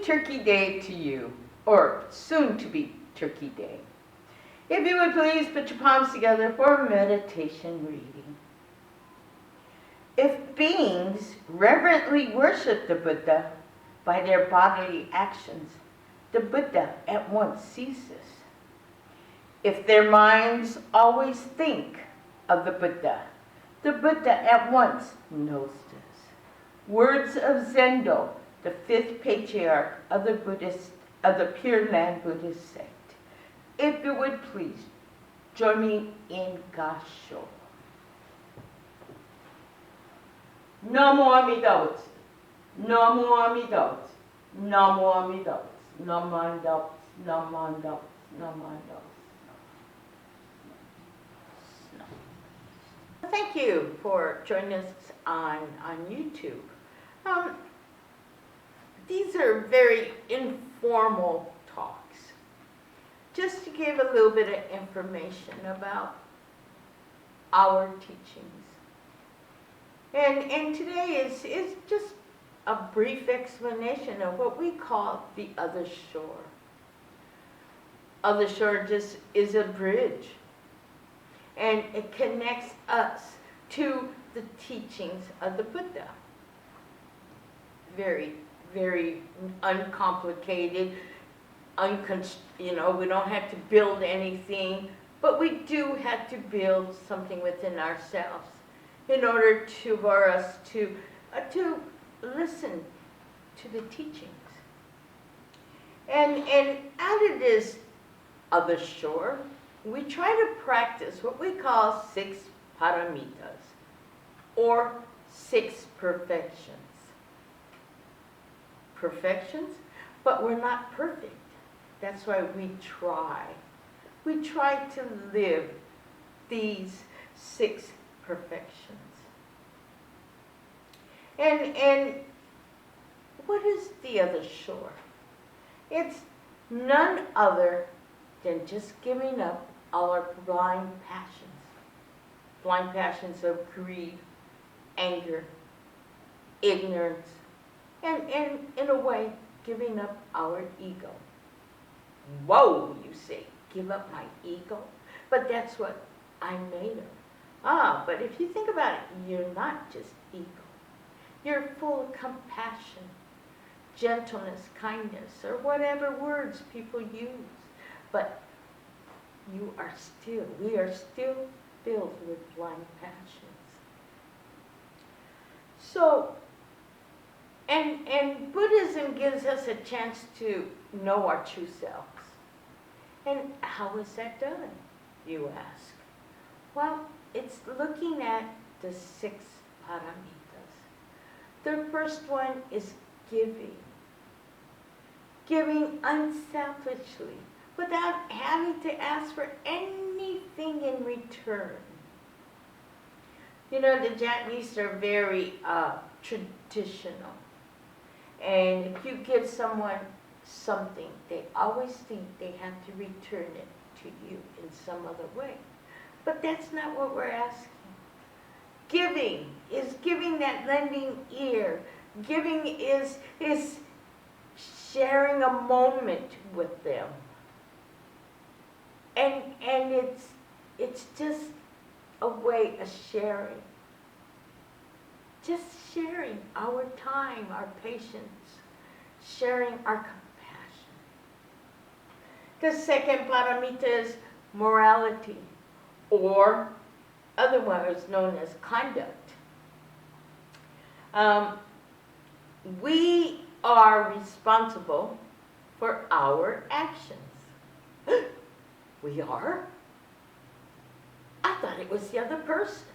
Turkey Day to you, or soon to be Turkey Day. If you would please put your palms together for meditation reading. If beings reverently worship the Buddha by their bodily actions, the Buddha at once ceases. If their minds always think of the Buddha at once knows this. Words of Zendo, the fifth patriarch of the Pure Land Buddhist sect. If you would please, join me in Gasho. Namo Amida Butsu. Namo Amida Butsu. Namo Amida Butsu. Namo Amida Butsu. Namo Amida Butsu. Namo Amida Butsu. Thank you for joining us on YouTube. These are very informal talks, just to give a little bit of information about our teachings. And today is just a brief explanation of what we call the other shore. Other shore just is a bridge. And it connects us to the teachings of the Buddha. Very, very uncomplicated, we don't have to build anything, but we do have to build something within ourselves in order for us to listen to the teachings. And out of this other shore, we try to practice what we call 6 paramitas, or 6 perfections. Perfections, but we're not perfect. That's why we try. We try to live these 6 perfections. And what is the other shore? It's none other than just giving up all our blind passions of greed, anger, ignorance, and in a way, giving up our ego. Whoa, you say, give up my ego? But that's what I'm made of. But if you think about it, you're not just ego. You're full of compassion, gentleness, kindness, or whatever words people use. But we are still filled with blind passions. So, and Buddhism gives us a chance to know our true selves. And how is that done, you ask? Well, it's looking at the 6 paramitas. The first one is giving. Giving unselfishly, without having to ask for anything in return. The Japanese are very traditional. And if you give someone something, they always think they have to return it to you in some other way. But that's not what we're asking. Giving is giving that lending ear. Giving is sharing a moment with them. And it's just a way of sharing. Just sharing our time, our patience, sharing our compassion. The second paramita is morality, or otherwise known as conduct. We are responsible for our actions. We are? I thought it was the other person.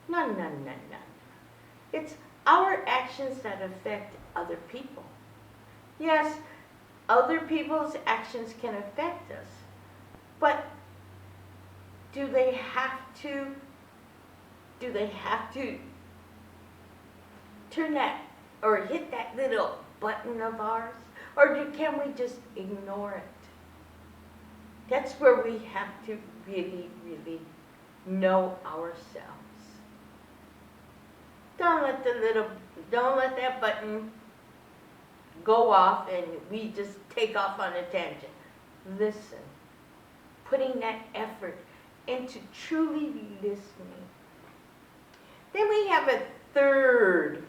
No. It's our actions that affect other people. Yes, other people's actions can affect us, but do they have to turn that or hit that little button of ours? Or can we just ignore it? That's where we have to really, really know ourselves. Don't let that button go off and we just take off on a tangent. Listen. Putting that effort into truly listening. Then we have a third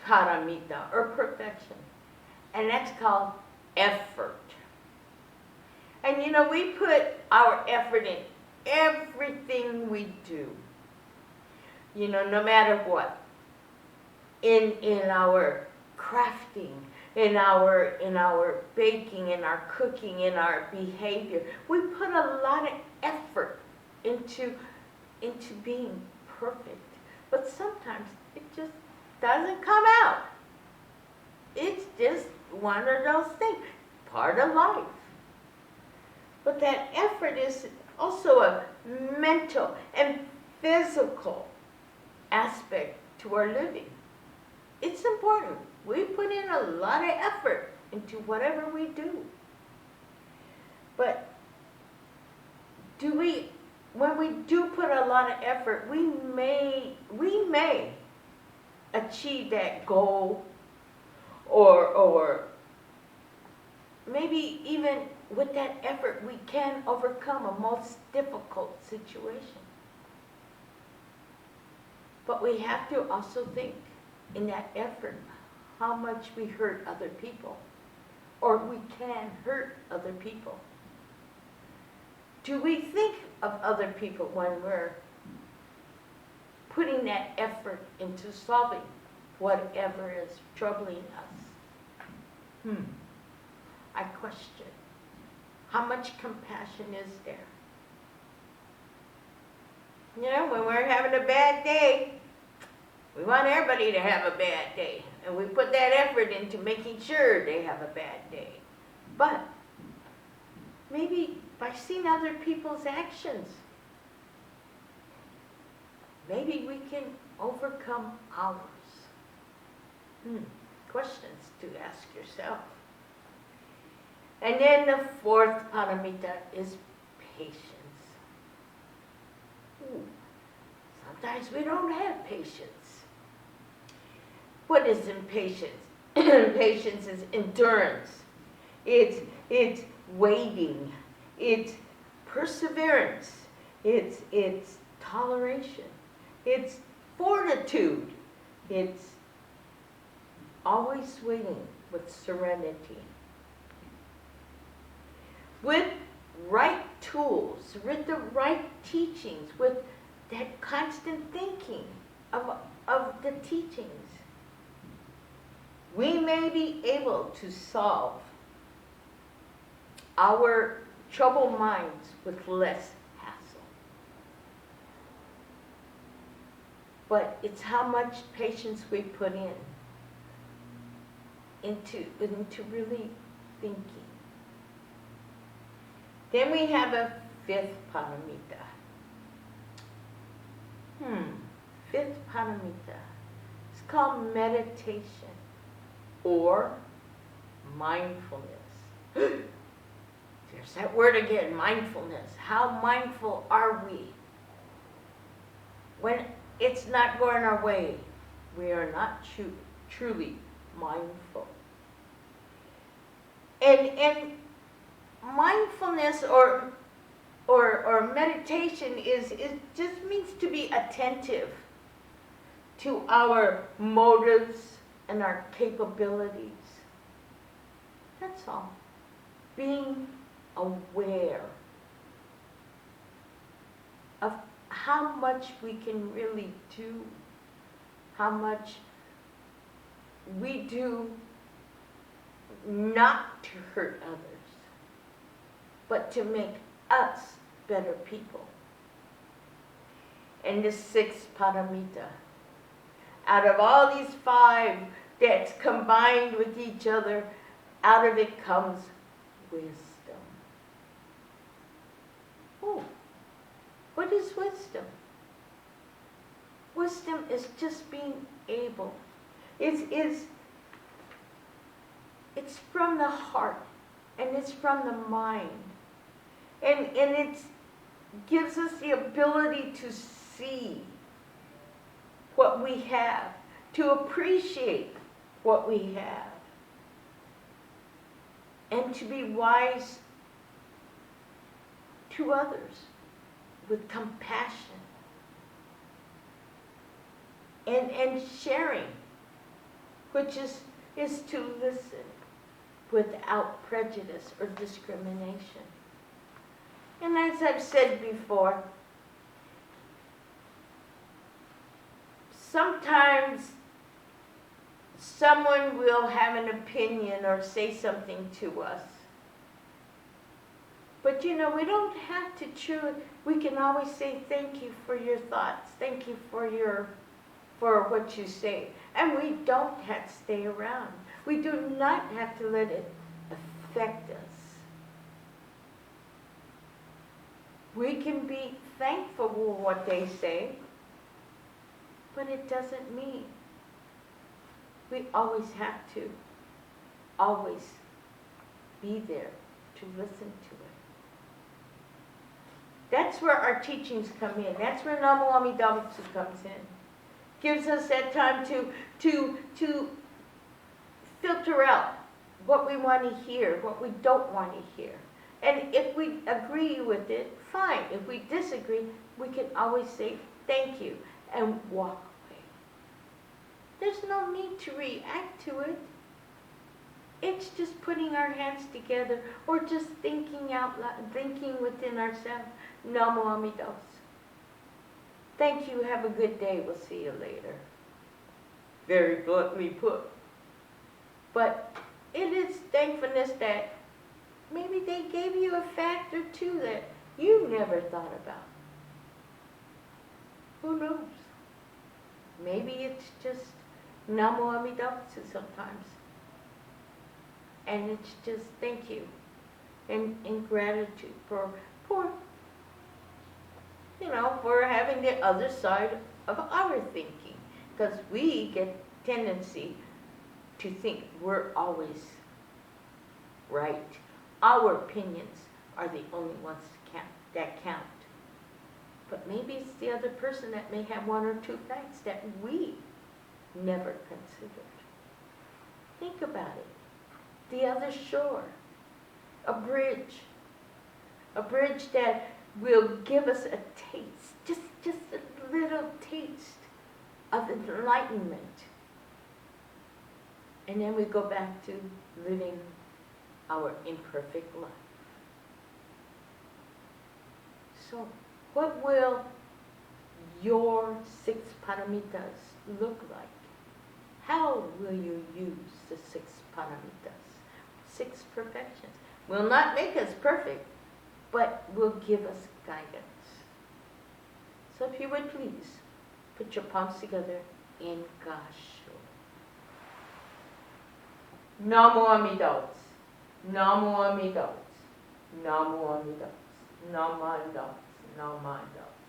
paramita, or perfection, and that's called effort. And we put our effort in everything we do. No matter what. In our crafting, in our baking, in our cooking, in our behavior. We put a lot of effort into being perfect. But sometimes it just doesn't come out. It's just one of those things, part of life. But that effort is also a mental and physical aspect to our living. It's important. We put in a lot of effort into whatever we do. But when we do put a lot of effort, we may achieve that goal, or maybe even with that effort we can overcome a most difficult situation. But we have to also think in that effort how much we hurt other people, or we can hurt other people. Do we think of other people when we're putting that effort into solving whatever is troubling us? I question. How much compassion is there? When we're having a bad day, we want everybody to have a bad day. And we put that effort into making sure they have a bad day. But maybe by seeing other people's actions, maybe we can overcome ours. Questions to ask yourself. And then the fourth paramita is patience. Sometimes we don't have patience. What is impatience? Patience is endurance. It's waiting. It's perseverance. It's toleration. It's fortitude. It's always waiting with serenity. With right tools, with the right teachings, with that constant thinking of the teachings, we may be able to solve our troubled minds with less hassle. But it's how much patience we put into really thinking. Then we have a fifth paramita. Fifth paramita. It's called meditation or mindfulness. There's that word again, mindfulness. How mindful are we? When it's not going our way, we are not truly mindful. And mindfulness or meditation it just means to be attentive to our motives and our capabilities. That's all. Being aware of how much we can really do, how much we do not to hurt others, but to make us better people. And the sixth paramita, out of all these five that's combined with each other, out of it comes wisdom. Oh, what is wisdom? Wisdom is just being able. It's from the heart and it's from the mind. And it gives us the ability to see what we have, to appreciate what we have. And to be wise to others with compassion and sharing, which is to listen without prejudice or discrimination. And as I've said before, sometimes someone will have an opinion or say something to us. But you know, we don't have to we can always say thank you for your thoughts. Thank you for what you say. And we don't have to stay around. We do not have to let it affect us. We can be thankful for what they say, but it doesn't mean we always have to always be there to listen to it. That's where our teachings come in. That's where Namo Amida Butsu comes in. Gives us that time to filter out what we want to hear, what we don't want to hear. And if we agree with it, fine. If we disagree, we can always say thank you and walk away. There's no need to react to it. It's just putting our hands together or just thinking out loud, thinking within ourselves, Namo Amida Butsu. Thank you, have a good day, we'll see you later. Very bluntly put. But it is thankfulness that maybe they gave you a fact or two that you never thought about. Who knows? Maybe it's just Namo Amida Butsu sometimes. And it's just thank you and gratitude for for having the other side of our thinking. Because we get tendency to think we're always right. Our opinions are the only ones that count. But maybe it's the other person that may have one or two facts that we never considered. Think about it. The other shore, a bridge that will give us a taste, just a little taste of enlightenment. And then we go back to living our imperfect life. So, what will your 6 paramitas look like? How will you use the 6 paramitas? 6 perfections. Will not make us perfect, but will give us guidance. So if you would please, put your palms together in Gasho. Namo Amida Butsu. Namo Amida Butsu. Namo Amida Butsu. Namo Amida Butsu. Namo Amida Butsu.